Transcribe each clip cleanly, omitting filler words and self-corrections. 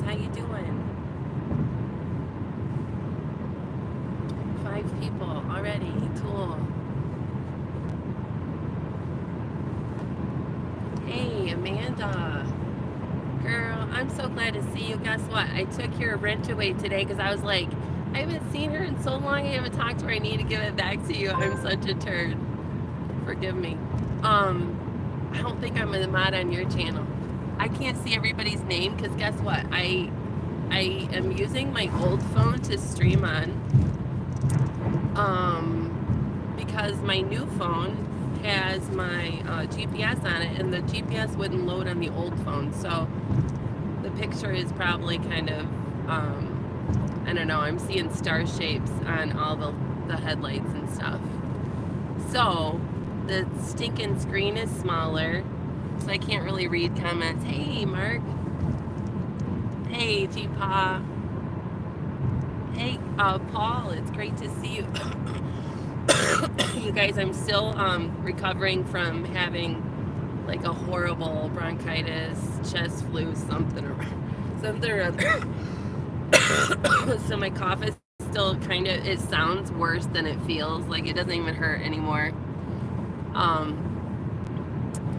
How you doing? 5 people already. Cool. Hey, Amanda. Girl, I'm so glad to see you. Guess what? I took your rent away today because I was like, I haven't seen her in so long. I haven't talked to her. I need to give it back to you. I'm such a turd. Forgive me. I don't think I'm a mod on your channel. I can't see everybody's name because guess what? I am using my old phone to stream on. Because my new phone has my GPS on it, and the GPS wouldn't load on the old phone. So the picture is probably kind of, I don't know, I'm seeing star shapes on all the headlights and stuff. So the stinking screen is smaller, so I can't really read comments. Hey, Mark. Hey, G-Paw. Hey, Paul, it's great to see you. You guys, I'm still recovering from having like a horrible bronchitis, chest flu, something or other. So my cough is still kind of, it sounds worse than it feels. Like it doesn't even hurt anymore.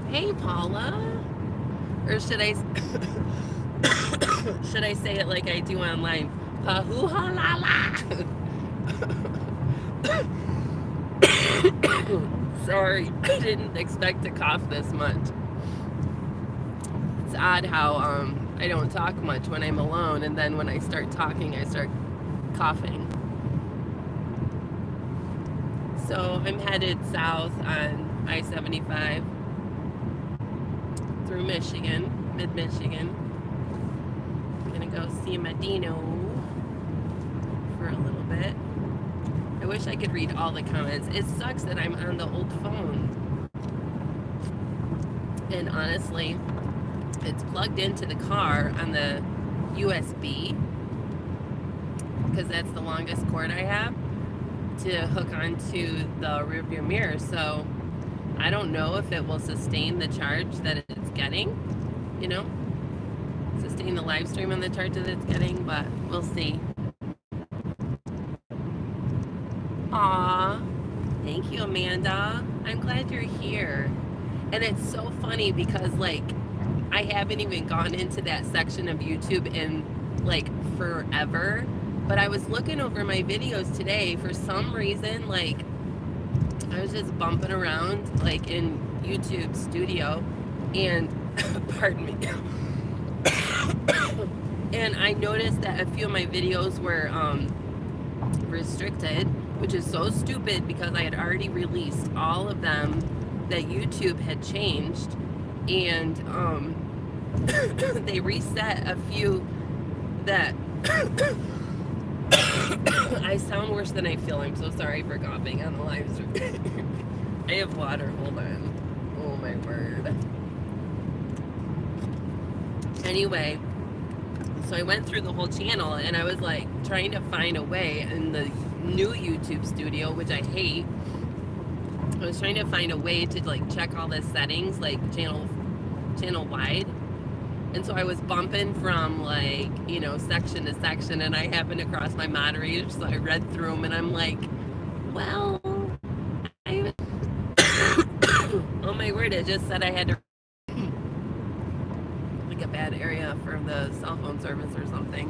Hey, Paula. Or should I should I say it like I do online? Pa-hoo-ha-la-la. Sorry, I didn't expect to cough this much. It's odd how I don't talk much when I'm alone, and then when I start talking, I start coughing. So I'm headed south on I-75 through Michigan, mid-Michigan. I'm gonna go see Medino for a little bit. I wish I could read all the comments. It sucks that I'm on the old phone. And honestly, it's plugged into the car on the USB because that's the longest cord I have to hook onto the rearview mirror. So I don't know if it will sustain the charge that it's getting, you know, sustain the live stream on the charge that it's getting, but we'll see. Aw, thank you, Amanda. I'm glad you're here. And it's so funny because, like, I haven't even gone into that section of YouTube in, like, forever. But I was looking over my videos today. For some reason, like, I was just bumping around, like, in YouTube Studio. And, pardon me. And I noticed that a few of my videos were restricted, which is so stupid because I had already released all of them that YouTube had changed, and they reset a few that I sound worse than I feel. I'm so sorry for coughing on the live stream. I have water, hold on. Oh my word. Anyway, so I went through the whole channel and I was like trying to find a way in the new YouTube Studio, which I hate. I was trying to find a way to like check all the settings, like channel wide. And so I was bumping from like, you know, section to section, and I happened across my moderators, so I read through them, and I'm like, well, oh my word, it just said I had to like a bad area for the cell phone service or something.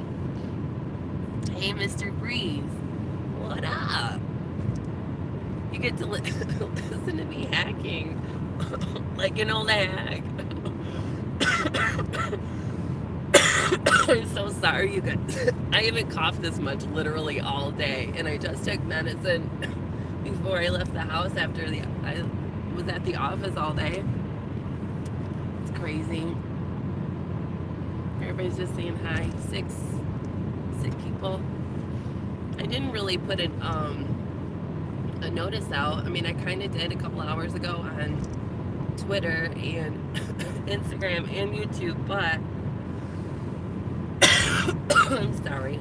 Hey, Mr. Breeze, what up? You get to listen to me hacking like an old hack. I'm so sorry, you guys. I haven't coughed this much literally all day, and I just took medicine before I left the house after I was at the office all day. It's crazy. Everybody's just saying hi. Six people. I didn't really put a notice out. I mean, I kind of did a couple hours ago on Twitter and Instagram and YouTube, but I'm sorry.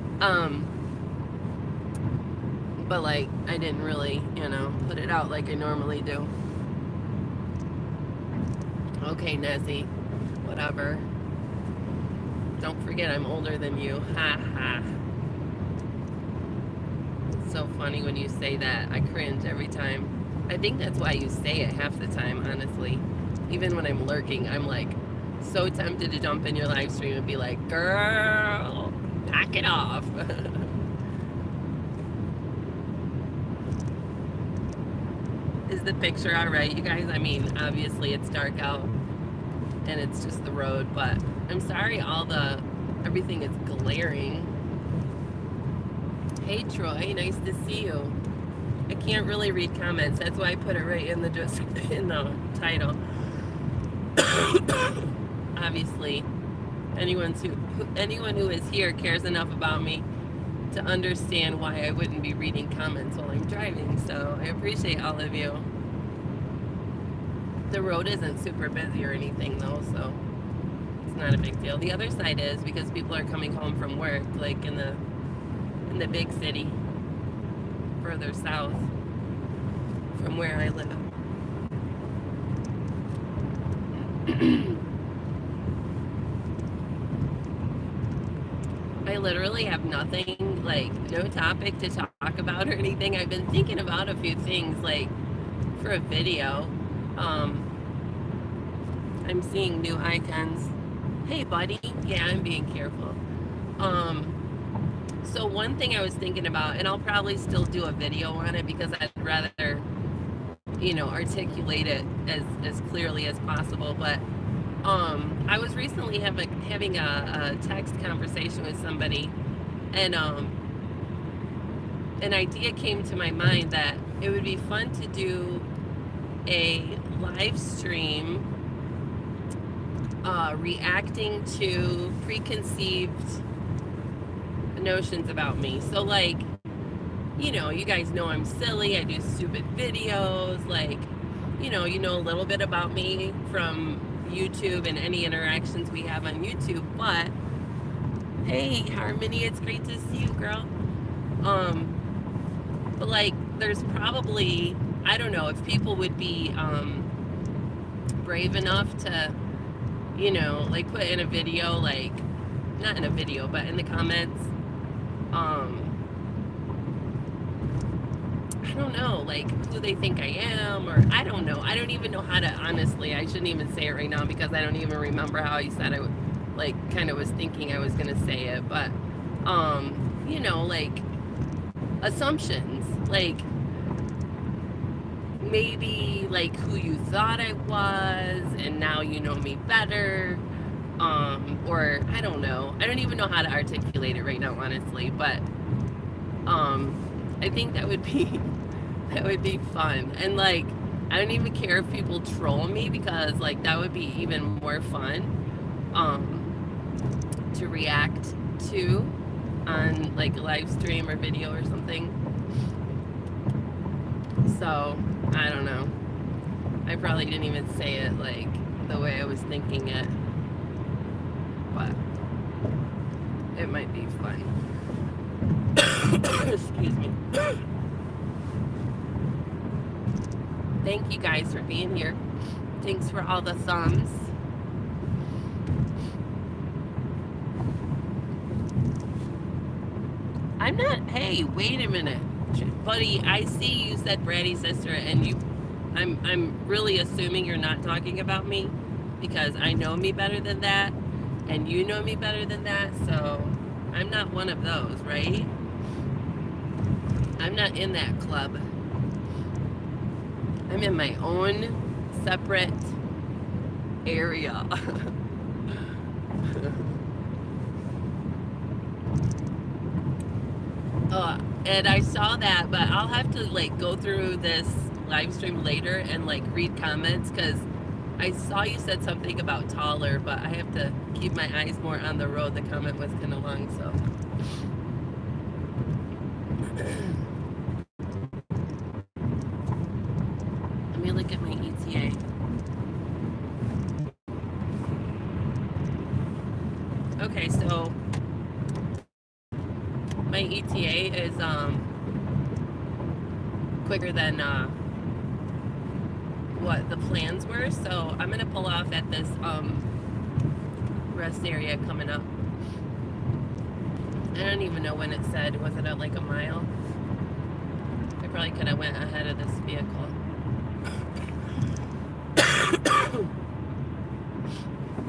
But like, I didn't really, you know, put it out like I normally do. Okay, Nezzy, whatever. Don't forget I'm older than you. Ha ha. It's so funny when you say that. I cringe every time. I think that's why you say it half the time, honestly. Even when I'm lurking, I'm like so tempted to jump in your live stream and be like, girl, knock it off. Is the picture all right, you guys? I mean, obviously it's dark out and it's just the road, but I'm sorry everything is glaring. Hey Troy, nice to see you. I can't really read comments. That's why I put it right in the title. Obviously, anyone who is here cares enough about me to understand why I wouldn't be reading comments while I'm driving. So I appreciate all of you. The road isn't super busy or anything though, so it's not a big deal. The other side is because people are coming home from work, like in the big city, further south from where I live. I literally have nothing, like no topic to talk about or anything. I've been thinking about a few things, like for a video. I'm seeing new icons. Hey buddy, yeah, I'm being careful. So one thing I was thinking about, and I'll probably still do a video on it because I'd rather, articulate it as clearly as possible. But I was recently having a text conversation with somebody, and an idea came to my mind that it would be fun to do a live stream reacting to preconceived notions about me. So like, you guys know I'm silly, I do stupid videos, like, you know a little bit about me from YouTube and any interactions we have on YouTube. But hey Harmony, it's great to see you, girl. But like there's probably, I don't know if people would be brave enough to like put in a video, like not in a video but in the comments, I don't know, like who they think I am, or I don't know. I don't even know how to, honestly, I shouldn't even say it right now because I don't even remember how you said I would, like kind of was thinking I was gonna say it. But like assumptions, like maybe like who you thought I was and now you know me better, or I don't know, I don't even know how to articulate it right now, honestly. But I think that would be fun. And like I don't even care if people troll me because like that would be even more fun to react to on like a live stream or video or something. So I don't know, I probably didn't even say it like the way I was thinking it, but it might be fun. Excuse me. Thank you guys for being here. Thanks for all the thumbs. I'm not, hey, wait a minute. Buddy, I see you said bratty sister, and I'm really assuming you're not talking about me because I know me better than that, and you know me better than that, so I'm not one of those, right? I'm not in that club. I'm in my own separate area. And I saw that, but I'll have to like go through this live stream later and like read comments because I saw you said something about taller, but I have to keep my eyes more on the road. The comment was kind of long, so. Let me look at my ETA. Okay, so my ETA is quicker than what the plans were, so I'm gonna pull off at this rest area coming up. I don't even know when it said. Was it at like a mile? I probably could have went ahead of this vehicle.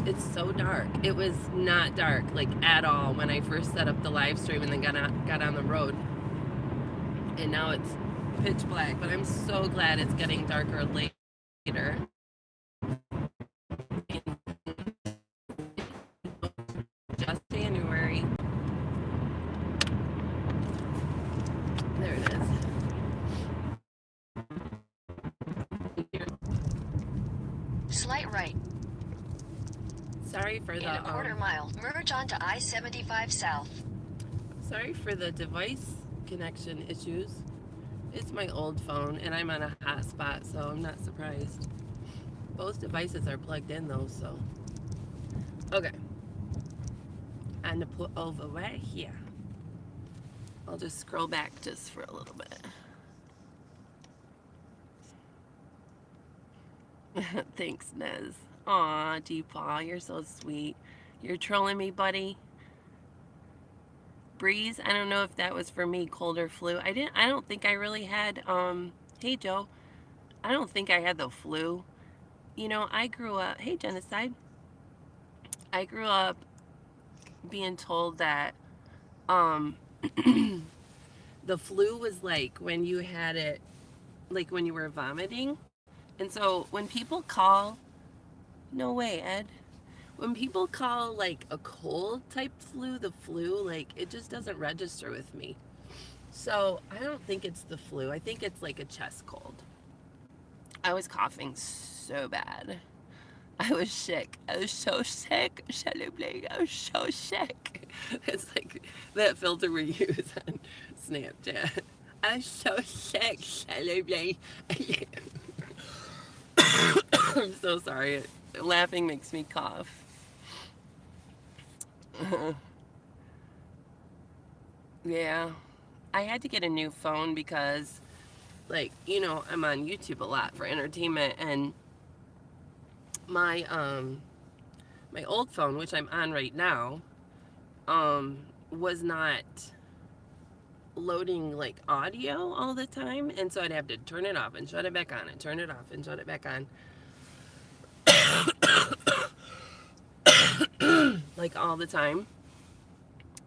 It's so dark. It was not dark like at all when I first set up the live stream and then got on the road. And now it's pitch black, but I'm so glad it's getting darker later. Just January. There it is. Slight right. Sorry for In the a quarter mile, merge onto I-75 South. sorry for the device connection issues. It's my old phone and I'm on a hotspot, so I'm not surprised. Both devices are plugged in though, so okay. And to put over right here. I'll just scroll back just for a little bit. Thanks, Nez. Aw, Deepaw, you're so sweet. You're trolling me, buddy. Breeze, I don't know if that was for me, cold or flu. I don't think I really had hey Joe. I don't think I had the flu. You know, I grew up, hey Genocide. I grew up being told that um the flu was like when you had it, like when you were vomiting. And so when people call, no way, Ed. When people call like a cold type flu the flu, like it just doesn't register with me. So I don't think it's the flu. I think it's like a chest cold. I was coughing so bad. I was sick. I was so sick. I was so sick. It's like that filter we use on Snapchat. I'm so sick. I'm so sorry. Laughing makes me cough. Yeah. I had to get a new phone because, like, you know, I'm on YouTube a lot for entertainment, and my my old phone, which I'm on right now, was not loading like audio all the time, and so I'd have to turn it off and shut it back on and turn it off and shut it back on. Like all the time.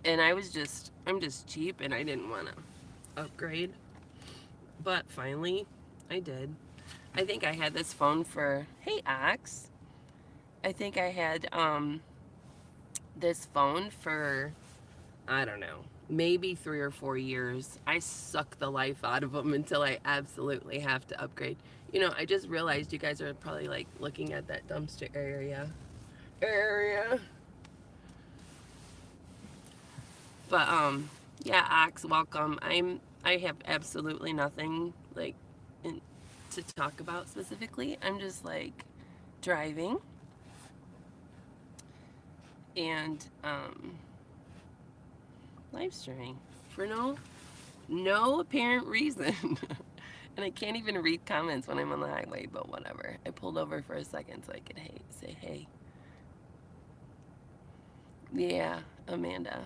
And I'm just cheap and I didn't want to upgrade. But finally, I did. I think I had this phone for, hey Ox. I think I had this phone for, I don't know, maybe 3 or 4 years. I suck the life out of them until I absolutely have to upgrade. You know, I just realized you guys are probably like looking at that dumpster area. But yeah, Ox, welcome. I have absolutely nothing like to talk about specifically. I'm just like driving and live streaming for no apparent reason. And I can't even read comments when I'm on the highway, but whatever. I pulled over for a second so I could say hey. Yeah, Amanda.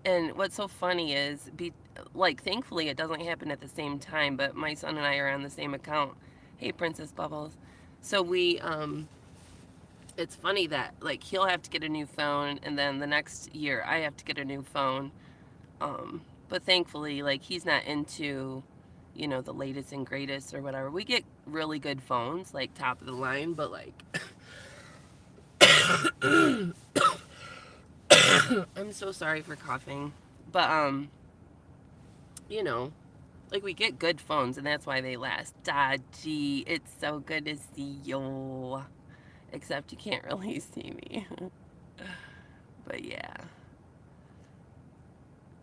And what's so funny is, like, thankfully it doesn't happen at the same time, but my son and I are on the same account. Hey, Princess Bubbles. So it's funny that, like, he'll have to get a new phone, and then the next year I have to get a new phone. But thankfully, like, he's not into, you know, the latest and greatest or whatever. We get really good phones, like, top of the line, but, like, I'm so sorry for coughing. But, you know, like we get good phones and that's why they last. Dodgy, it's so good to see you. Except you can't really see me. But yeah.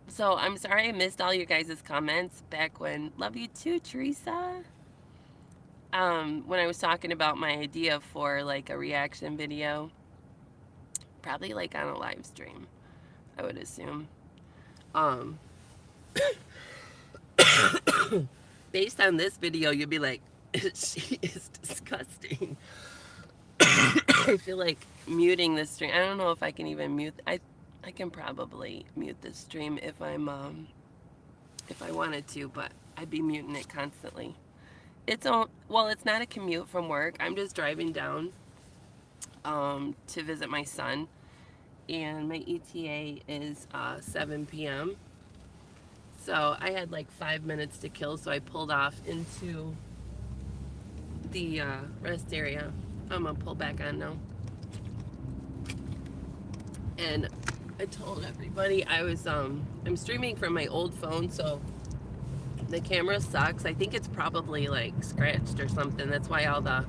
So I'm sorry I missed all your guys' comments back when. Love you too, Teresa. When I was talking about my idea for like a reaction video. Probably like on a live stream, I would assume. Based on this video, you'll be like, she is disgusting. I feel like muting this stream. I don't know if I can even mute. I can probably mute this stream if I wanted to, but I'd be muting it constantly. Well, it's not a commute from work. I'm just driving down to visit my son, and my ETA is 7 p.m. So I had like 5 minutes to kill, so I pulled off into the rest area. I'm gonna pull back on now. And I told everybody I'm streaming from my old phone, so the camera sucks. I think it's probably like scratched or something. That's why all the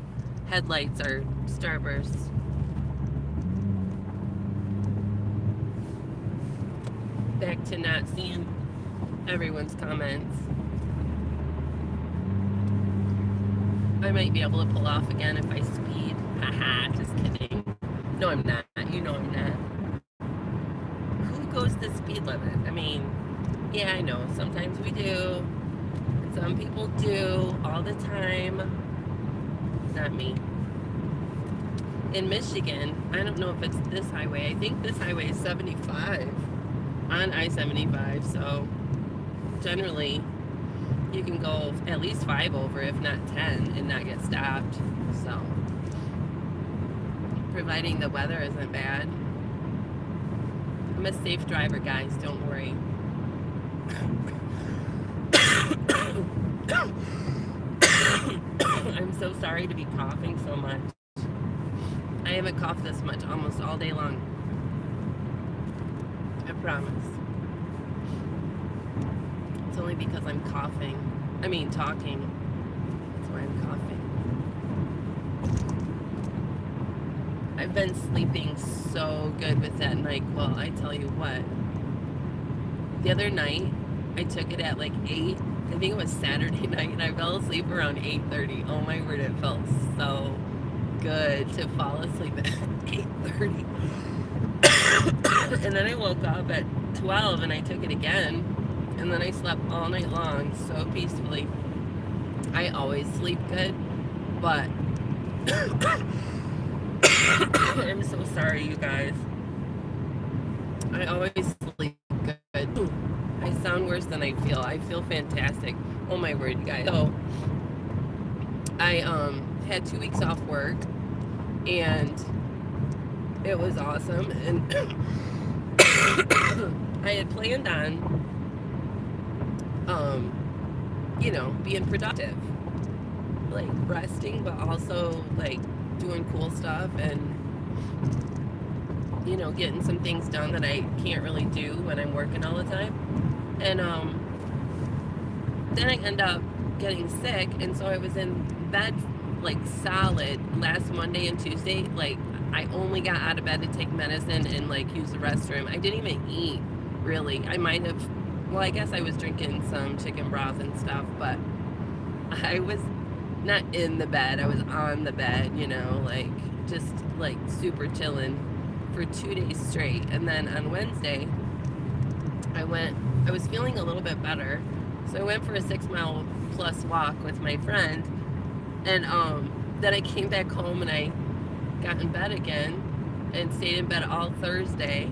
headlights are starbursts. Back to not seeing everyone's comments. I might be able to pull off again if I speed. Haha, just kidding. No, I'm not. You know I'm not. Who goes the speed limit? I mean, yeah, I know. Sometimes we do. Some people do all the time. Not me. In Michigan, I don't know if it's this highway. I think this highway is 75 on I-75. So generally, you can go at least 5 over, if not 10, and not get stopped. So, providing the weather isn't bad. I'm a safe driver, guys. Don't worry. I'm so sorry to be coughing so much. I haven't coughed this much almost all day long. I promise. It's only because I'm coughing. I mean, talking. That's why I'm coughing. I've been sleeping so good with that NyQuil. I tell you what. The other night, I took it at like 8. I think it was Saturday night, and I fell asleep around 8:30. Oh my word, it felt so good to fall asleep at 8:30. And then I woke up at 12 and I took it again. And then I slept all night long so peacefully. I always sleep good, but I'm so sorry, you guys. I always sleep good. I sound worse than I feel. I feel fantastic. Oh my word, you guys. So I had 2 weeks off work, and it was awesome. And I had planned on being productive, like resting, but also like doing cool stuff and getting some things done that I can't really do when I'm working all the time. And then I end up getting sick, and so I was in bed like solid last Monday and Tuesday. Like, I only got out of bed to take medicine and like use the restroom. I didn't even eat, really. I might have, well, I guess I was drinking some chicken broth and stuff, but I was not in the bed. I was on the bed, like just like super chilling for 2 days straight. And then on Wednesday, I was feeling a little bit better. So I went for a 6-mile plus walk with my friend. And then I came back home and I got in bed again and stayed in bed all Thursday.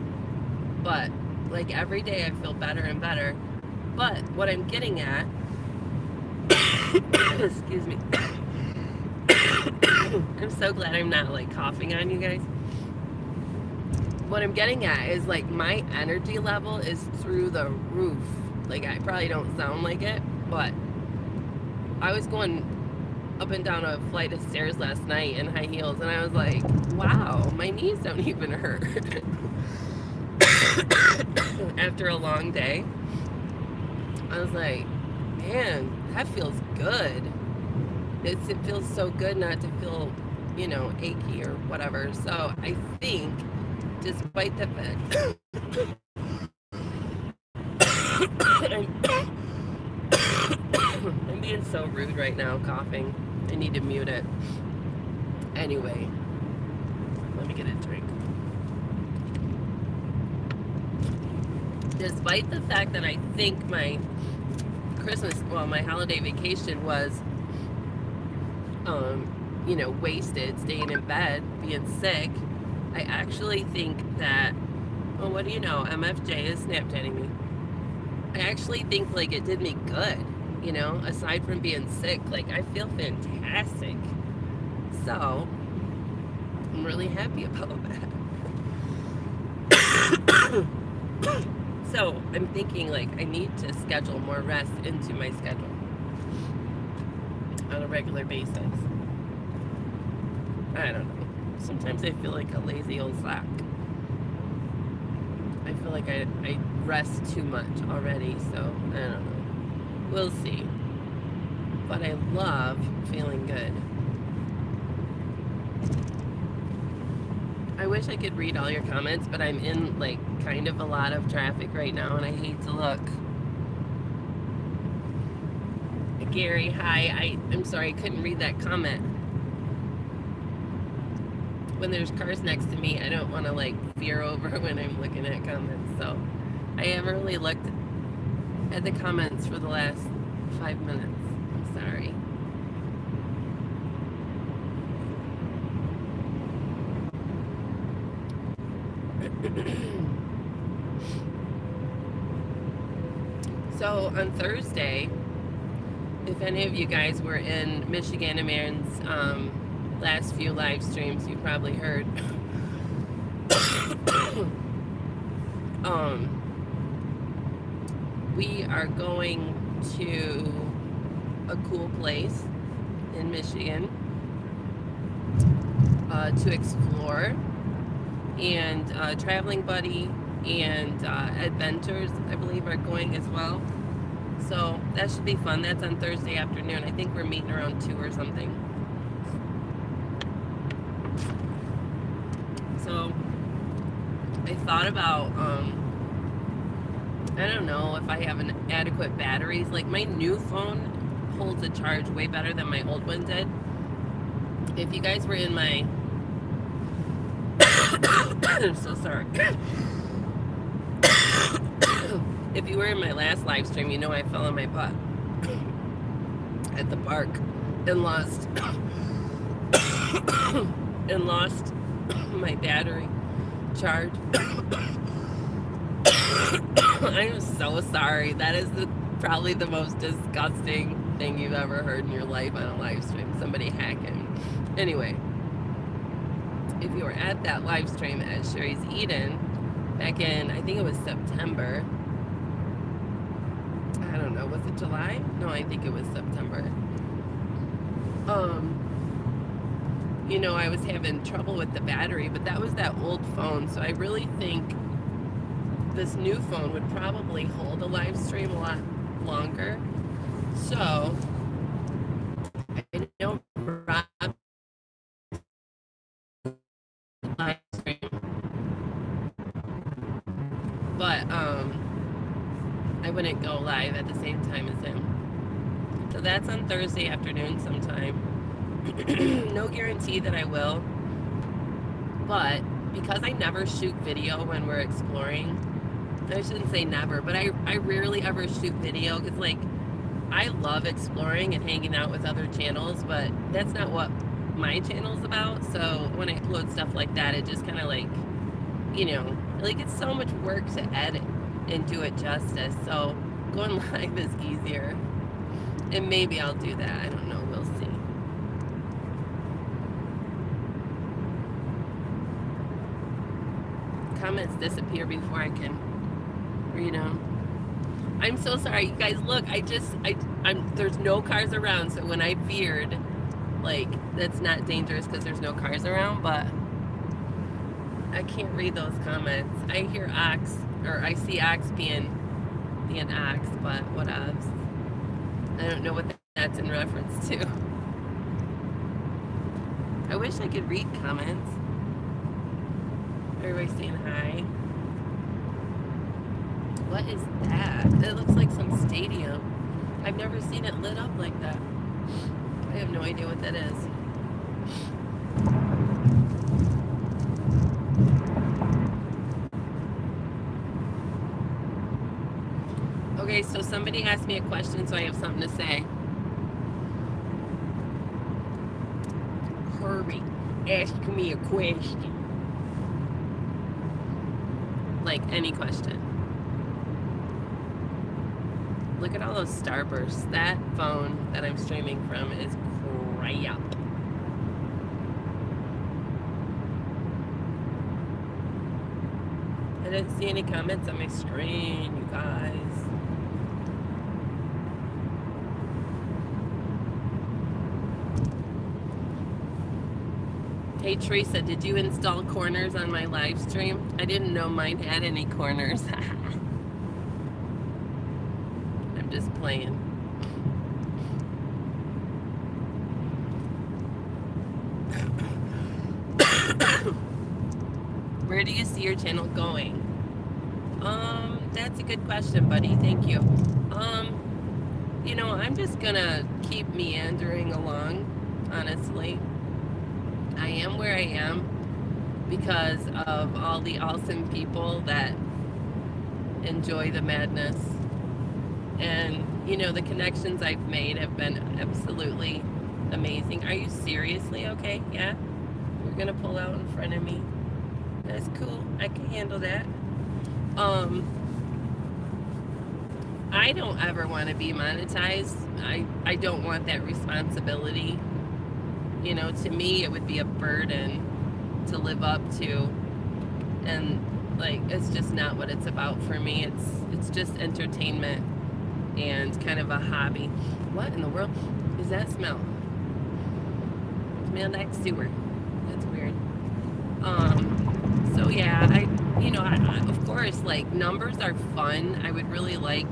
But like every day I feel better and better. But what I'm getting at, excuse me. I'm so glad I'm not like coughing on you guys. What I'm getting at is like my energy level is through the roof. Like, I probably don't sound like it, but I was going up and down a flight of stairs last night in high heels, and I was like, wow, my knees don't even hurt. After a long day, I was like, man, that feels good. It feels so good not to feel, achy or whatever. So I think, despite the fact I'm being so rude right now, coughing. I need to mute it. Anyway, let me get a drink. Despite the fact that I think my my holiday vacation was, wasted, staying in bed, being sick, I actually think that Well, what do you know? MFJ is Snapchatting me. I actually think like it did me good, you know, aside from being sick. Like I feel fantastic. So I'm really happy about that. So I'm thinking like I need to schedule more rest into my schedule on a regular basis. I don't know. Sometimes I feel like a lazy old slack. I feel like I rest too much already, so I don't know. We'll see. But I love feeling good. I wish I could read all your comments, but I'm in like kind of a lot of traffic right now and I hate to look. Gary, hi. I'm sorry I couldn't read that comment. When there's cars next to me, I don't want to like veer over when I'm looking at comments. So I haven't really looked at the comments for the last 5 minutes. I'm sorry. So on Thursday, if any of you guys were in Michigan and Marin's last few live streams, you probably heard. We are going to a cool place in Michigan to explore, and Traveling Buddy and Adventures, I believe, are going as well. So that should be fun. That's on Thursday afternoon. I think we're meeting around 2 or something. So I thought about, I don't know if I have an adequate batteries. Like my new phone holds a charge way better than my old one did. If you guys were in my, I'm so sorry. If you were in my last live stream, you know I fell on my butt at the park and lost my battery charge. I'm so sorry. That is probably the most disgusting thing you've ever heard in your life on a live stream. Somebody hacking. Anyway, if you were at that live stream at Sherry's Eden back in, I think it was September. I don't know, was it July? No, I think it was September. You know, I was having trouble with the battery, but that was that old phone, so I really think this new phone would probably hold a live stream a lot longer. So I know Rob live stream, but I wouldn't go live at the same time as him. So that's on Thursday afternoon sometime. No guarantee that I will, but because I never shoot video when we're exploring, I shouldn't say never, but I rarely ever shoot video because like I love exploring and hanging out with other channels, but that's not what my channel's about. So when I upload stuff like that, it just kind of like, you know, like it's so much work to edit and do it justice. So going live is easier, and maybe I'll do that. I don't know. We'll see. Comments disappear before I can read them. I'm so sorry, you guys. Look, I'm there's no cars around, so when I veered, like that's not dangerous because there's no cars around, but I can't read those comments. I hear ox, or I see ox being ox, but what else? I don't know what that's in reference to. I wish I could read comments. Everybody saying hi. What is that? It looks like some stadium. I've never seen it lit up like that. I have no idea what that is. Okay, so somebody asked me a question, so I have something to say. Hurry, ask me a question. like any question. Look at all those starbursts. That phone that I'm streaming from is crap. I didn't see any comments on my screen, you guys. Hey Teresa, did you install corners on my live stream? I didn't know mine had any corners. I'm just playing. Where do you see your channel going? That's a good question, buddy. Thank you. You know, I'm just gonna keep meandering along, honestly. I am where I am because of all the awesome people that enjoy the madness. And, you know, the connections I've made have been absolutely amazing. Are you seriously okay? Yeah? You're gonna pull out in front of me. That's cool. I can handle that. I don't ever want to be monetized. I don't want that responsibility. You know, to me, it would be a burden to live up to. And, like, it's just not what it's about for me. It's just entertainment and kind of a hobby. What in the world is that smell? Smell like sewer. That's weird. So yeah, I of course, like, numbers are fun. I would really like,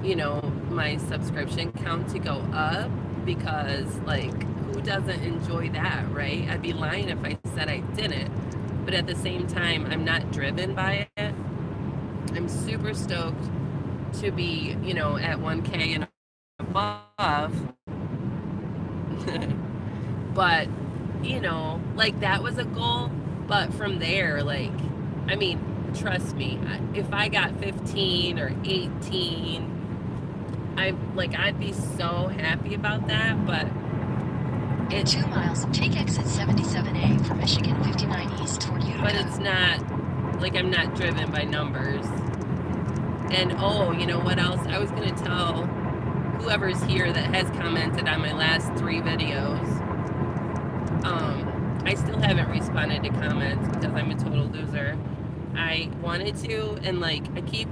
you know, my subscription count to go up because, like, who doesn't enjoy that, right? I'd be lying if I said I didn't. But at the same time, I'm not driven by it. I'm super stoked to be, you know, at 1K and above. But, you know, like, that was a goal. But from there, like, I mean, trust me, if I got 15 or 18, I'd be so happy about that. But in 2 miles, take exit 77A for Michigan 59 East toward Utica. But it's not, like, I'm not driven by numbers. And, oh, you know what else? I was going to tell whoever's here that has commented on my last 3 videos. I still haven't responded to comments because I'm a total loser. I wanted to, and, like, I keep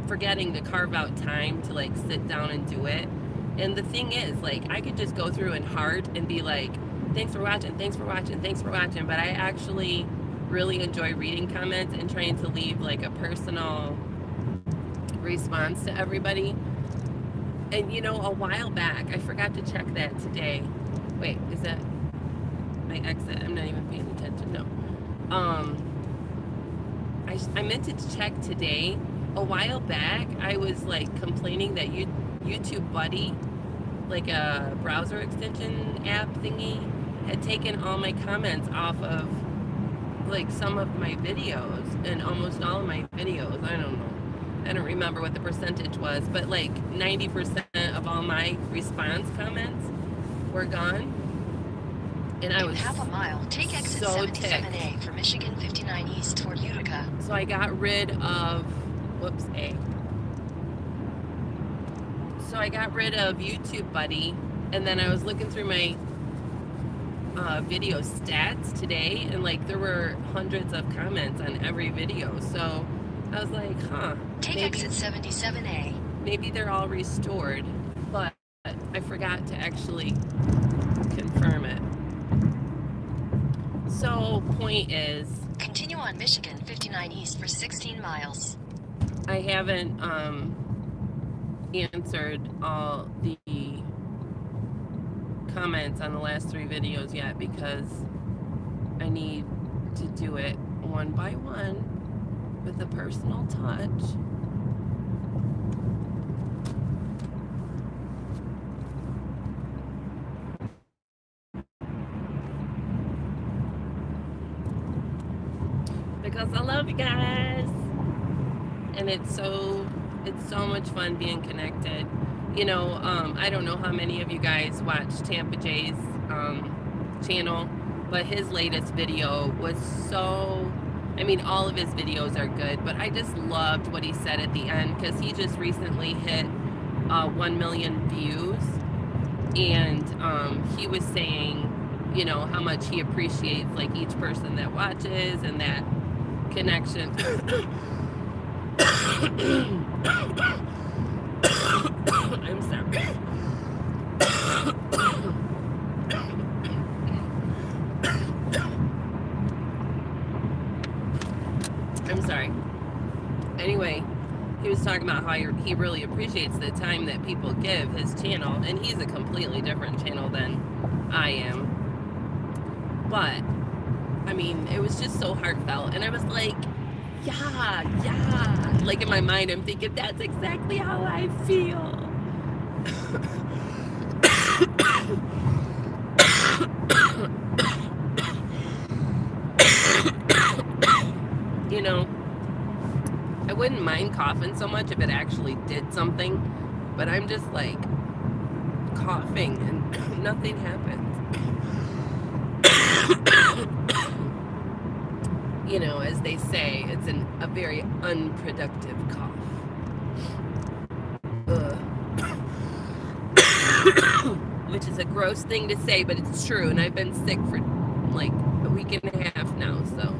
forgetting to carve out time to, like, sit down and do it. And the thing is, like, I could just go through and heart and be like, thanks for watching, thanks for watching, thanks for watching. But I actually really enjoy reading comments and trying to leave, like, a personal response to everybody. And, you know, a while back, I forgot to check that today. Wait, is that my exit? I'm not even paying attention. No. I meant to check today. A while back, I was, like, complaining that YouTube Buddy, like a browser extension app thingy, had taken all my comments off of, like, some of my videos, and almost all of my videos. I don't know. I don't remember what the percentage was, but, like, 90% of all my response comments were gone. And I was half a mile, take exit so 77A for Michigan 59 East toward Utica. So I got rid of, So I got rid of YouTube Buddy, and then I was looking through my video stats today, and, like, there were hundreds of comments on every video. So I was like, huh. Take exit 77A. Maybe they're all restored, but I forgot to actually confirm it. So, point is, continue on Michigan 59 East for 16 miles. I haven't answered all the comments on the last 3 videos yet because I need to do it one by one with a personal touch. Because I love you guys, and it's so much fun being connected. You know, I don't know how many of you guys watch Tampa Jay's channel, but his latest video was so, I mean, all of his videos are good, but I just loved what he said at the end because he just recently hit 1 million views, and he was saying, you know, how much he appreciates like each person that watches and that connection. I'm sorry. I'm sorry. Anyway, he was talking about how he really appreciates the time that people give his channel, and he's a completely different channel than I am. But, I mean, it was just so heartfelt, and I was like, yeah, yeah. Like in my mind, I'm thinking, that's exactly how I feel. You know, I wouldn't mind coughing so much if it actually did something, but I'm just like coughing and nothing happens. You know, as they say, it's a very unproductive cough. Which is a gross thing to say, but it's true, and I've been sick for like a week and a half now, so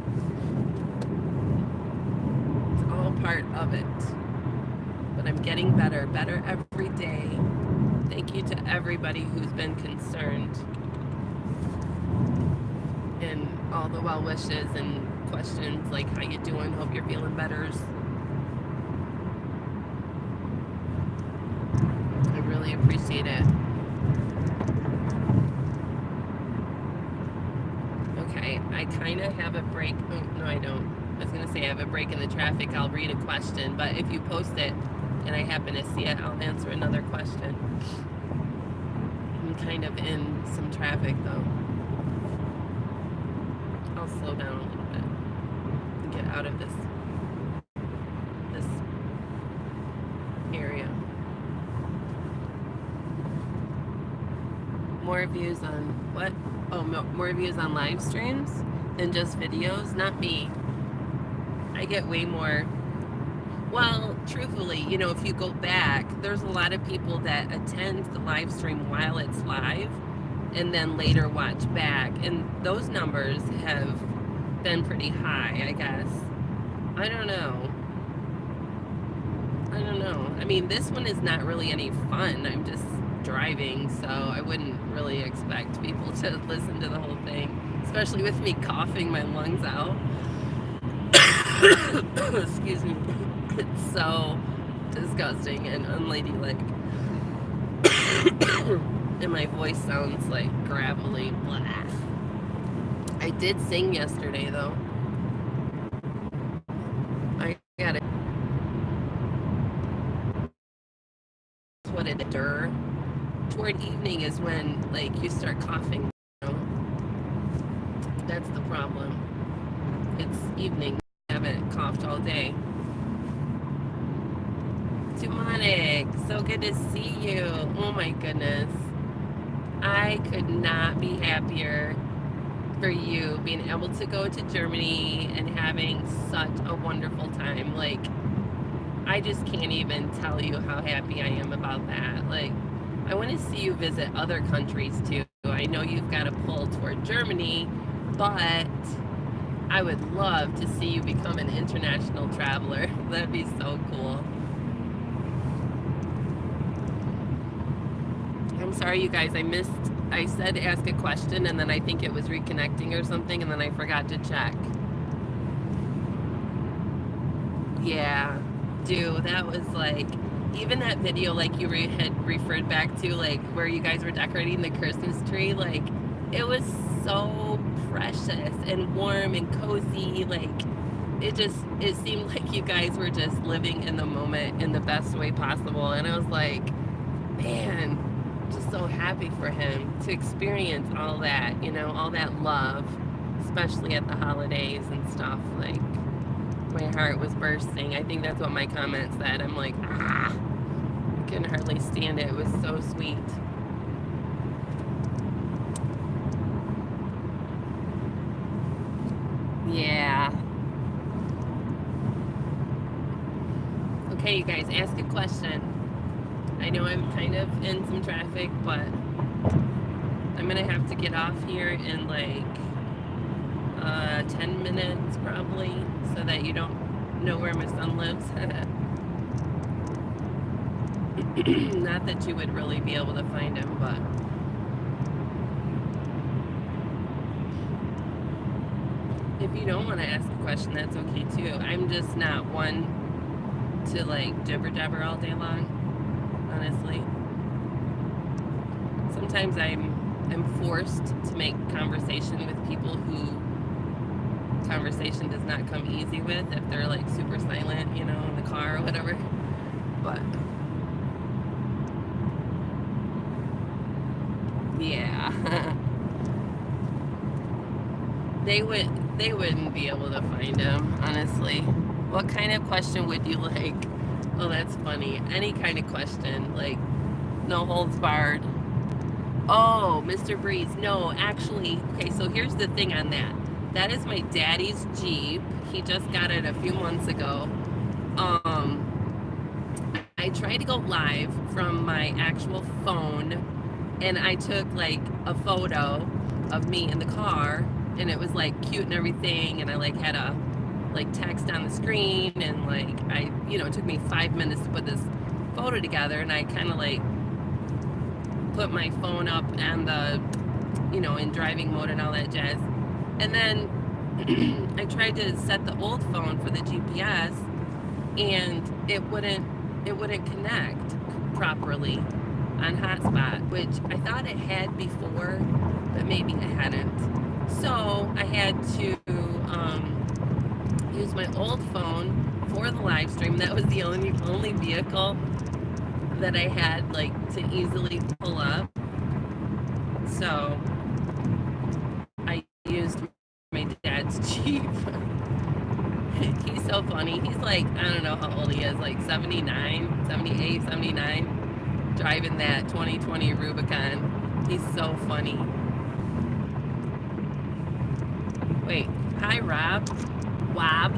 it's all part of it. But I'm getting better every day. Thank you to everybody who's been concerned, and all the well wishes and questions like, how you doing, hope you're feeling better. I really appreciate it. Okay, I kind of have a break. Oh, no, I don't. I was going to say I have a break in the traffic. I'll read a question, but if you post it and I happen to see it, I'll answer another question. I'm kind of in some traffic, though. I'll slow down a little bit and get out of this area. More views on what? Oh, more views on live streams than just videos? Not me. I get way more. Well, truthfully, you know, if you go back, there's a lot of people that attend the live stream while it's live and then later watch back. And those numbers have been pretty high, I guess. I don't know. I mean, this one is not really any fun. I'm just driving, so I wouldn't really expect people to listen to the whole thing, especially with me coughing my lungs out. Excuse me. It's so disgusting and unladylike. And my voice sounds like gravelly. Blah. I did sing yesterday, though. I got it. What it is. Toward evening is when, like, you start coughing. You know? That's the problem. It's evening. I haven't coughed all day. Demonic, so good to see you. Oh my goodness. I could not be happier for you being able to go to Germany and having such a wonderful time. Like, I just can't even tell you how happy I am about that. Like, I want to see you visit other countries too. I know you've got a pull toward Germany, but I would love to see you become an international traveler. That'd be so cool. I'm sorry, you guys, I said ask a question, and then I think it was reconnecting or something, and then I forgot to check. Yeah, dude, that was like, even that video, like, you had referred back to, like, where you guys were decorating the Christmas tree, like, it was so precious and warm and cozy. Like, it seemed like you guys were just living in the moment in the best way possible. And I was like, man, just so happy for him to experience all that, you know, all that love, especially at the holidays and stuff. Like, my heart was bursting. I think that's what my comment said. I'm like, I couldn't hardly stand it. It was so sweet. Yeah. question. I know I'm kind of in some traffic, but I'm gonna have to get off here in like 10 minutes probably, so that you don't know where my son lives. Not that you would really be able to find him, but if you don't want to ask a question, that's okay too. I'm just not one to like jibber jabber all day long, honestly. Sometimes I'm forced to make conversation with people who conversation does not come easy with, if they're like super silent, you know, in the car or whatever. But yeah. they wouldn't be able to find him, honestly. What kind of question would you like? Oh, that's funny. Any kind of question, like no holds barred. Oh, Mr. Breeze. No, actually, okay, so here's the thing on that. That is my daddy's Jeep. He just got it a few months ago. I tried to go live from my actual phone, and I took like a photo of me in the car, and it was like cute and everything, and I like had a like text on the screen, and like it took me 5 minutes to put this photo together, and I kind of like put my phone up and the in driving mode and all that jazz. And then I tried to set the old phone for the GPS, and it wouldn't connect properly on hotspot, which I thought it had before, but maybe it hadn't. So I had to use my old phone for the live stream. That was the only vehicle that I had like to easily pull up. So I used my dad's Jeep. He's so funny. He's like, I don't know how old he is, like 79, 78, 79, driving that 2020 Rubicon. He's so funny. Wait, hi Rob. Wob.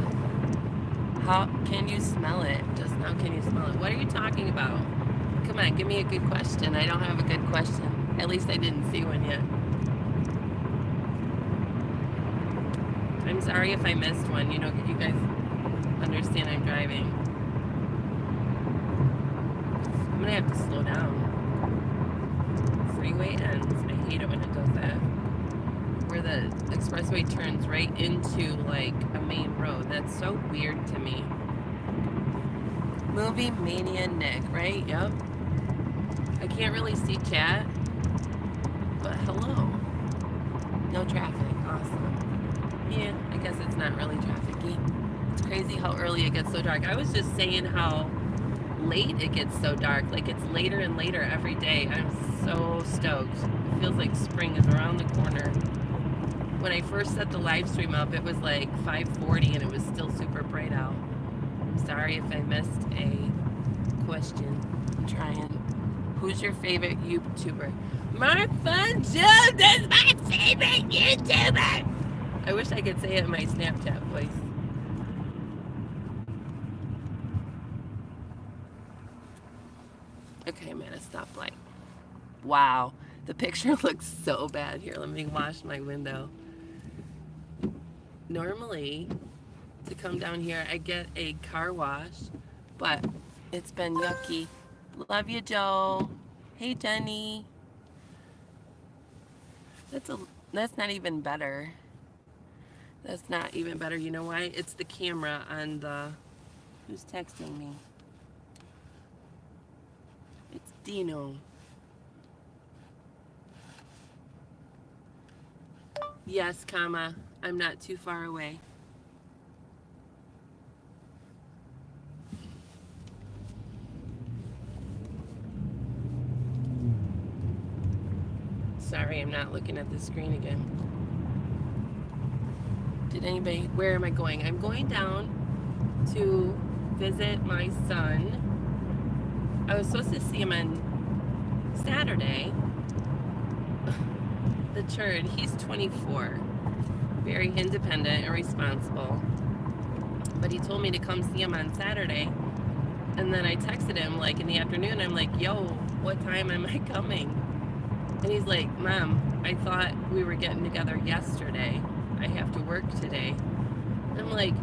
How can you smell it? Just now, can you smell it? What are you talking about? Come on, give me a good question. I don't have a good question. At least I didn't see one yet. I'm sorry if I missed one. You guys understand I'm driving. I'm gonna have to slow down. Freeway ends. I hate it when it does that. Where the expressway turns right into like a main road. That's so weird to me. Movie Mania Nick, right? Yep. I can't really see chat, but hello. No traffic. Awesome. Yeah, I guess it's not really trafficy. It's crazy how early it gets so dark. I was just saying how late it gets so dark. Like it's later and later every day. I'm so stoked. It feels like spring is around the corner. When I first set the live stream up, it was like 5:40 and it was still super bright out. I'm sorry if I missed a question. I'm trying. Who's your favorite YouTuber? Martha Jones is my favorite YouTuber! I wish I could say it in my Snapchat voice. Okay, I'm at a stoplight. Wow, the picture looks so bad. Here, let me wash my window. Normally, to come down here, I get a car wash, but it's been yucky. Love you, Joe. Hey, Jenny. That's not even better. That's not even better. You know why? It's the camera on the... Who's texting me? It's Dino. Yes, comma. I'm not too far away. Sorry, I'm not looking at the screen again. Where am I going? I'm going down to visit my son. I was supposed to see him on Saturday. The turd, he's 24. Very independent and responsible. But he told me to come see him on Saturday. And then I texted him like in the afternoon. I'm like, yo, what time am I coming? And he's like, Mom, I thought we were getting together yesterday. I have to work today. I'm like,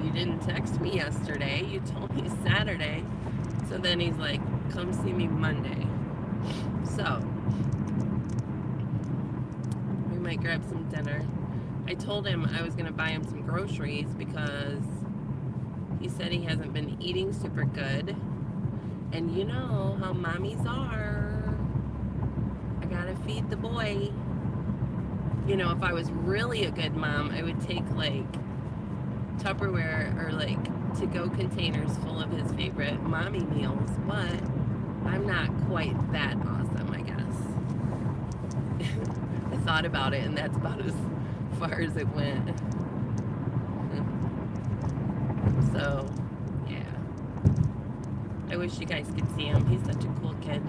you didn't text me yesterday. You told me Saturday. So then he's like, come see me Monday. So we might grab some dinner. I told him I was going to buy him some groceries because he said he hasn't been eating super good. And you know how mommies are. I gotta feed the boy. You know, if I was really a good mom, I would take like Tupperware or like to go containers full of his favorite mommy meals, but I'm not quite that awesome, I guess. I thought about it, and that's about as far as it went. So, yeah. I wish you guys could see him. He's such a cool kid.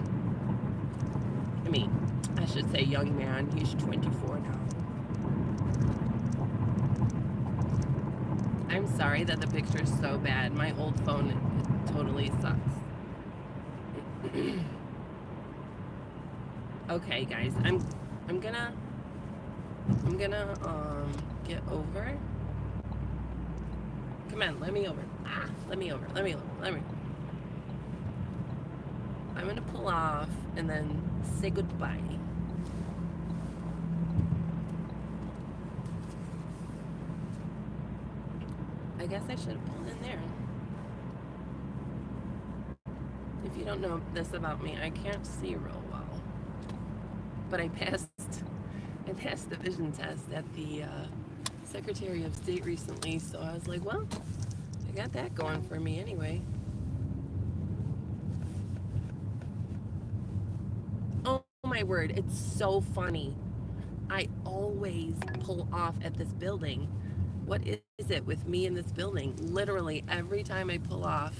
I mean, I should say young man. He's 24 now. I'm sorry that the picture's so bad. My old phone totally sucks. Okay, guys, I'm gonna get over. Come on, let me over. Let me over. Let me over. Let me. I'm gonna pull off and then say goodbye. I guess I should have pulled in there. If you don't know this about me, I can't see real well. But I passed the vision test at the Secretary of State recently, so I was like, well, I got that going for me anyway. Oh my word, it's so funny. I always pull off at this building. What is it with me in this building? Literally every time I pull off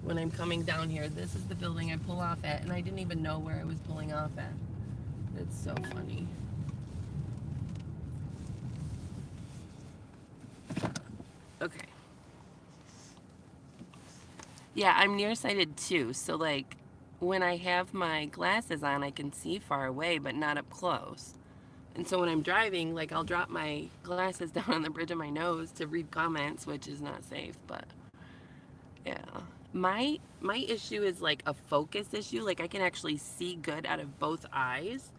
when I'm coming down here, this is the building I pull off at, and I didn't even know where I was pulling off at. It's so funny. Okay. Yeah, I'm nearsighted too, so like when I have my glasses on, I can see far away, but not up close. And so when I'm driving, like I'll drop my glasses down on the bridge of my nose to read comments, which is not safe, but yeah. My issue is like a focus issue. Like I can actually see good out of both eyes,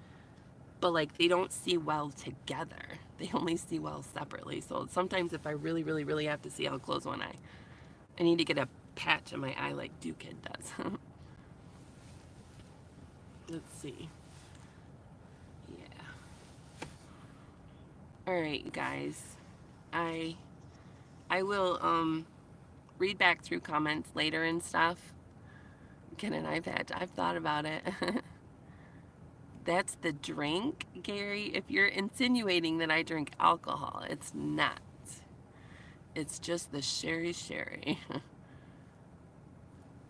but like they don't see well together. They only see well separately. So sometimes if I really, really, really have to see, I'll close one eye. I need to get a patch on my eye like Kid does. Let's see. Yeah. All right, guys. I I will read back through comments later and stuff. Get an eye patch. I've thought about it. That's the drink, Gary. If you're insinuating that I drink alcohol, it's not. It's just the sherry.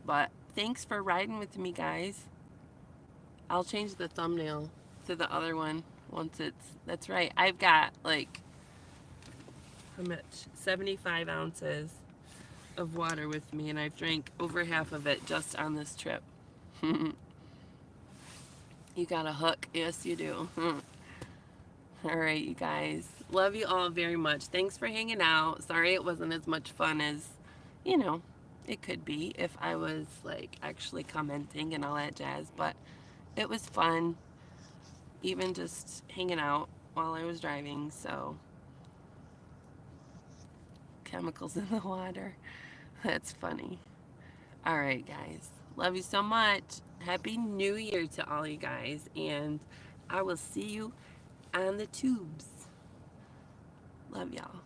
But thanks for riding with me, guys. I'll change the thumbnail to the other one once that's right. I've got like, how much? 75 ounces of water with me, and I've drank over half of it just on this trip. You got a hook. Yes, you do. All right, you guys. Love you all very much. Thanks for hanging out. Sorry it wasn't as much fun as, you know, it could be if I was like actually commenting and all that jazz, but it was fun, even just hanging out while I was driving. So, chemicals in the water. That's funny. All right, guys. Love you so much. Happy New Year to all you guys, and I will see you on the tubes. Love y'all.